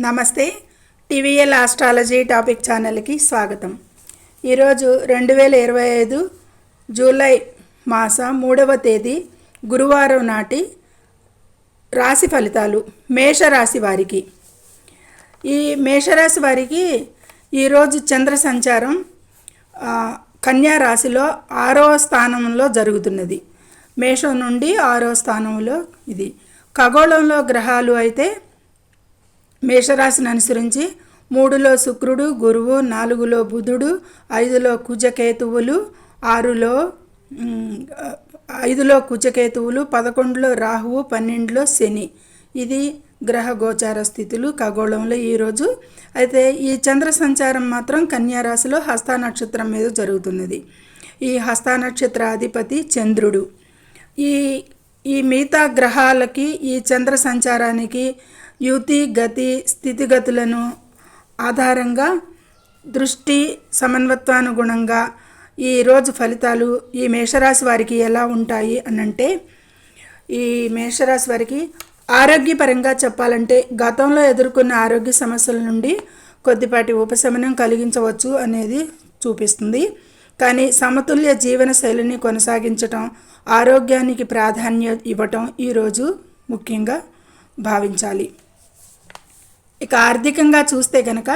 నమస్తే. TVL astrology topic ఛానల్కి స్వాగతం. ఈరోజు 2025 జూలై మాసం 3వ తేదీ గురువారం నాటి రాశి ఫలితాలు మేషరాశి వారికి. ఈ మేషరాశి వారికి ఈరోజు చంద్ర సంచారం కన్యా రాశిలో 6వ స్థానంలో జరుగుతున్నది. మేషం నుండి 6వ స్థానంలో ఇది. ఖగోళంలో గ్రహాలు అయితే మేషరాశిని అనుసరించి 3లో శుక్రుడు, గురువు, 4లో బుధుడు, 5లో కుజకేతువులు, 5లో కుజకేతువులు, 11లో రాహువు, 12లో శని. ఇది గ్రహ గోచార స్థితులు ఖగోళంలో ఈరోజు. అయితే ఈ చంద్ర సంచారం మాత్రం కన్యా రాశిలో హస్త నక్షత్రం మీద జరుగుతున్నది. ఈ హస్త నక్షత్ర అధిపతి చంద్రుడు. ఈ మిగతా గ్రహాలకి ఈ చంద్ర సంచారానికి యుతి గతి స్థితిగతులను ఆధారంగా దృష్టి సమన్వత్వానుగుణంగా ఈరోజు ఫలితాలు ఈ మేషరాశి వారికి ఎలా ఉంటాయి అనంటే, ఈ మేషరాశి వారికి ఆరోగ్యపరంగా చెప్పాలంటే గతంలో ఎదుర్కొన్న ఆరోగ్య సమస్యల నుండి కొద్దిపాటి ఉపశమనం కలిగించవచ్చు అనేది చూపిస్తుంది. కానీ సమతుల్య జీవన శైలిని కొనసాగించటం, ఆరోగ్యానికి ప్రాధాన్యత ఇవ్వటం ఈరోజు ముఖ్యంగా భావించాలి. ఇక ఆర్థికంగా చూస్తే కనుక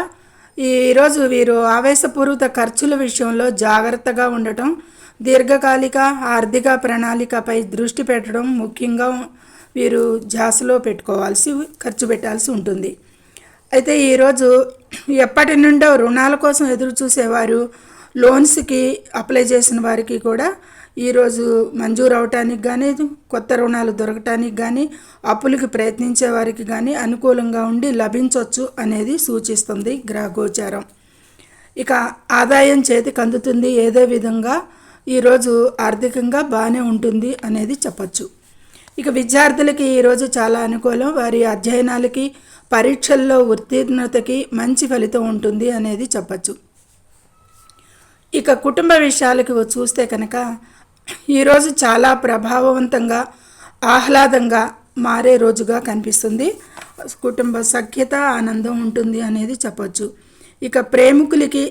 ఈరోజు వీరు ఆవేశపూరిత ఖర్చుల విషయంలో జాగ్రత్తగా ఉండటం, దీర్ఘకాలిక ఆర్థిక ప్రణాళికపై దృష్టి పెట్టడం ముఖ్యంగా వీరు ధ్యాసలో ఖర్చు పెట్టాల్సి ఉంటుంది. అయితే ఈరోజు ఎప్పటి నుండో రుణాల కోసం ఎదురు చూసేవారు, లోన్స్కి అప్లై చేసిన వారికి కూడా ఈరోజు మంజూరు అవటానికి కానీ, కొత్త రుణాలు దొరకటానికి కానీ, అప్పులకి ప్రయత్నించే వారికి కానీ అనుకూలంగా ఉండి లభించవచ్చు అనేది సూచిస్తుంది గ్రహగోచారం. ఇక ఆదాయం చేతికి అందుతుంది, ఏదో విధంగా ఈరోజు ఆర్థికంగా బాగానే ఉంటుంది అనేది చెప్పచ్చు. ఇక విద్యార్థులకి ఈరోజు చాలా అనుకూలం. వారి అధ్యయనాలకి, పరీక్షల్లో ఉత్తీర్ణతకి మంచి ఫలితం ఉంటుంది అనేది చెప్పచ్చు. ఇక కుటుంబ విషయాలకు చూస్తే కనుక ఈరోజు చాలా ప్రభావవంతంగా, ఆహ్లాదంగా మారే రోజుగా కనిపిస్తుంది. కుటుంబ సఖ్యత, ఆనందం ఉంటుంది అనేది చెప్పచ్చు. ఇక ప్రేమికులకి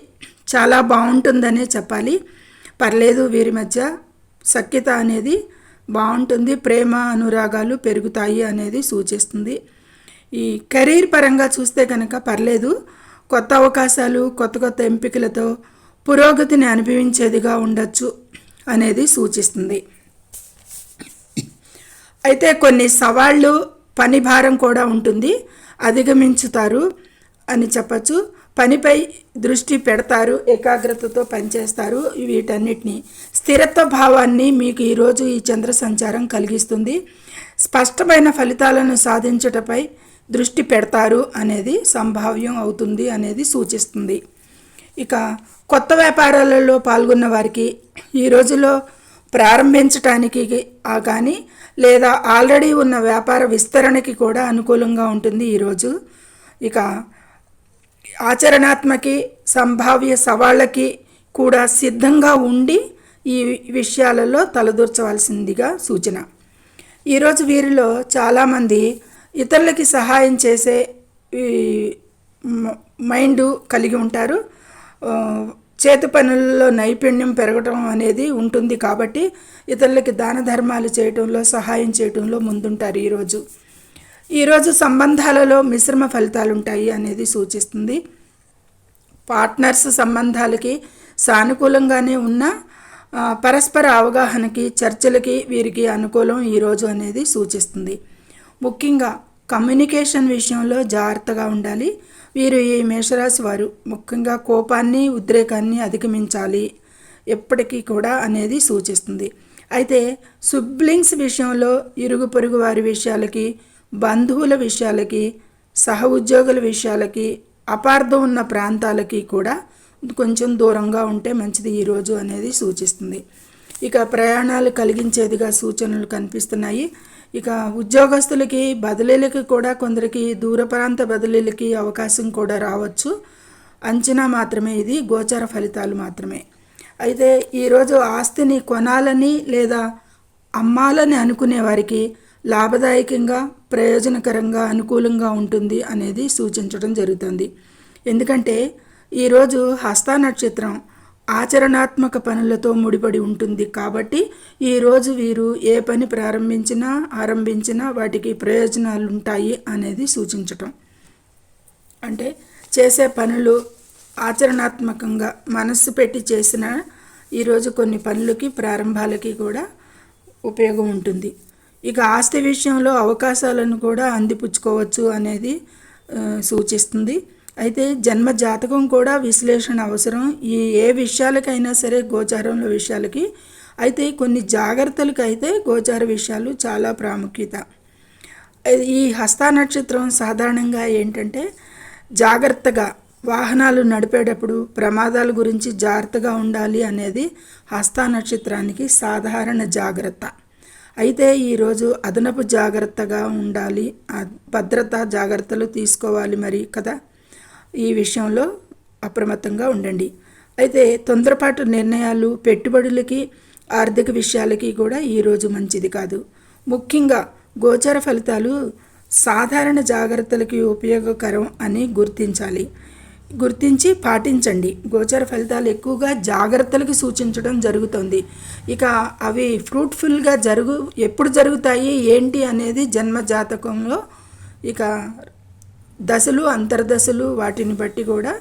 చాలా బాగుంటుందనే చెప్పాలి. పర్లేదు, వీరి మధ్య సఖ్యత అనేది బాగుంటుంది, ప్రేమ అనురాగాలు పెరుగుతాయి అనేది సూచిస్తుంది. ఈ కెరీర్ పరంగా చూస్తే కనుక పర్లేదు, కొత్త అవకాశాలు, కొత్త ఎంపికలతో పురోగతిని అనుభవించేదిగా ఉండొచ్చు అనేది సూచిస్తుంది. అయితే కొన్ని సవాళ్ళు, పని భారం కూడా ఉంటుంది, అధిగమించుతారు అని చెప్పచ్చు. పనిపై దృష్టి పెడతారు, ఏకాగ్రతతో పనిచేస్తారు. వీటన్నిటినీ స్థిరత్వ భావాన్ని మీకు ఈరోజు ఈ చంద్ర సంచారం కలిగిస్తుంది. స్పష్టమైన ఫలితాలను సాధించటపై దృష్టి పెడతారు అనేది సంభావ్యం అవుతుంది అనేది సూచిస్తుంది. ఇక కొత్త వ్యాపారాలలో పాల్గొన్న వారికి ఈ రోజులో ప్రారంభించటానికి కానీ, లేదా ఆల్రెడీ ఉన్న వ్యాపార విస్తరణకి కూడా అనుకూలంగా ఉంటుంది ఈరోజు. ఇక ఆచరణాత్మక సంభావ్య సవాళ్ళకి కూడా సిద్ధంగా ఉండి ఈ విషయాలలో తలదూర్చవలసిందిగా సూచన. ఈరోజు వీరిలో చాలామంది ఇతరులకి సహాయం చేసే మైండ్ కలిగి ఉంటారు. చేతి పనుల్లో నైపుణ్యం పెరగటం అనేది ఉంటుంది కాబట్టి ఇతరులకి దాన ధర్మాలు చేయటంలో, సహాయం చేయటంలో ముందుంటారు. ఈరోజు సంబంధాలలో మిశ్రమ ఫలితాలు ఉంటాయి అనేది సూచిస్తుంది. పార్ట్నర్స్ సంబంధాలకి సానుకూలంగానే ఉన్న పరస్పర అవగాహనకి, చర్చలకి వీరికి అనుకూలం ఈరోజు అనేది సూచిస్తుంది. ముఖ్యంగా కమ్యూనికేషన్ విషయంలో జాగ్రత్తగా ఉండాలి. వీరు ఈ మేషరాశి వారు ముఖ్యంగా కోపాన్ని, ఉద్రేకాన్ని అధిగమించాలి ఎప్పటికీ కూడా అనేది సూచిస్తుంది. అయితే సిబ్లింగ్స్ విషయంలో, ఇరుగు పొరుగు వారి విషయాలకి, బంధువుల విషయాలకి, సహ ఉద్యోగుల విషయాలకి, అపార్థం ఉన్న ప్రాంతాలకి కూడా కొంచెం దూరంగా ఉంటే మంచిది ఈరోజు అనేది సూచిస్తుంది. ఇక ప్రయాణాలు కలిగించేదిగా సూచనలు కనిపిస్తున్నాయి. ఇక ఉద్యోగస్తులకి బదిలీలకి కూడా కొందరికి దూర ప్రాంత బదిలీలకి అవకాశం కూడా రావచ్చు. అంచనా మాత్రమే, ఇది గోచర ఫలితాలు మాత్రమే. అయితే ఈరోజు ఆస్తిని కొనాలని లేదా అమ్మాలని అనుకునే వారికి లాభదాయకంగా, ప్రయోజనకరంగా, అనుకూలంగా ఉంటుంది అనేది సూచించడం జరుగుతుంది. ఎందుకంటే ఈరోజు హస్త నక్షత్రం ఆచరణాత్మక పనులతో ముడిపడి ఉంటుంది కాబట్టి ఈరోజు వీరు ఏ పని ఆరంభించినా వాటికి ప్రయోజనాలు ఉంటాయి అనేది సూచించటం. అంటే చేసే పనులు ఆచరణాత్మకంగా మనస్సు పెట్టి చేసిన ఈరోజు కొన్ని పనులకి ప్రారంభాలకి కూడా ఉపయోగం ఉంటుంది. ఇక ఆస్తి విషయంలో అవకాశాలను కూడా అందిపుచ్చుకోవచ్చు అనేది సూచిస్తుంది. అయితే జన్మ జాతకం కూడా విశ్లేషణ అవసరం ఏ విషయాలకైనా సరే, గోచారంలో విషయాలకి. అయితే కొన్ని జాగ్రత్తలకు అయితే గోచార విషయాలు చాలా ప్రాముఖ్యత. ఈ హస్త నక్షత్రం సాధారణంగా ఏంటంటే జాగ్రత్తగా వాహనాలు నడిపేటప్పుడు ప్రమాదాల గురించి జాగ్రత్తగా ఉండాలి అనేది హస్త నక్షత్రానికి సాధారణ జాగ్రత్త. అయితే ఈరోజు అదనపు జాగ్రత్తగా ఉండాలి, భద్రతా జాగ్రత్తలు తీసుకోవాలి మరి కదా. ఈ విషయంలో అప్రమత్తంగా ఉండండి. అయితే తొందరపాటు నిర్ణయాలు, పెట్టుబడులకి, ఆర్థిక విషయాలకి కూడా ఈరోజు మంచిది కాదు. ముఖ్యంగా గోచర ఫలితాలు సాధారణ జాగ్రత్తలకి ఉపయోగకరం అని గుర్తించి పాటించండి. గోచర ఫలితాలు ఎక్కువగా జాగ్రత్తలకి సూచించడం జరుగుతుంది. ఇక అవి ఫ్రూట్ఫుల్గా ఎప్పుడు జరుగుతాయి ఏంటి అనేది జన్మ జాతకంలో ఇక దశలు, అంతర్దశలు వాటిని బట్టి కూడా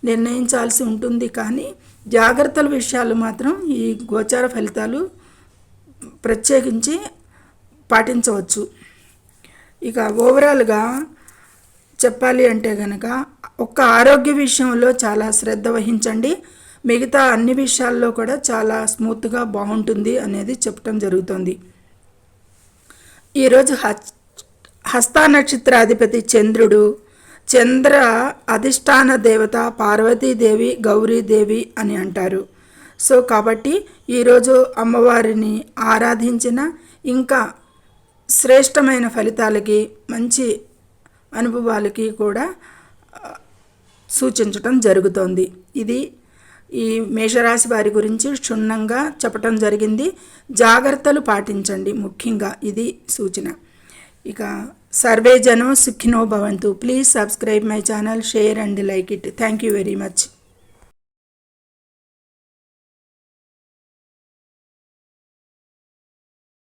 నిర్ణయించాల్సి ఉంటుంది. కానీ జాగ్రత్తల విషయాలు మాత్రం ఈ గోచార ఫలితాలు ప్రత్యేకించి పాటించవచ్చు. ఇక ఓవరాల్గా చెప్పాలి అంటే కనుక ఒక్క ఆరోగ్య విషయంలో చాలా శ్రద్ధ వహించండి. మిగతా అన్ని విషయాల్లో కూడా చాలా స్మూత్గా బాగుంటుంది అనేది చెప్పడం జరుగుతుంది. ఈరోజు హస్త నక్షత్రాధిపతి చంద్రుడు. చంద్ర అధిష్టాన దేవత పార్వతీదేవి, గౌరీదేవి అని అంటారు. సో కాబట్టి ఈరోజు అమ్మవారిని ఆరాధించిన ఇంకా శ్రేష్టమైన ఫలితాలకి, మంచి అనుభవాలకి కూడా సూచించటం జరుగుతోంది. ఇది ఈ మేషరాశి వారి గురించి క్షుణ్ణంగా చెప్పటం జరిగింది. జాగ్రత్తలు పాటించండి ముఖ్యంగా, ఇది సూచన. ఇక సర్వే జనో సుఖినో భవంతు. Please subscribe my channel, share and like it. Thank you very much.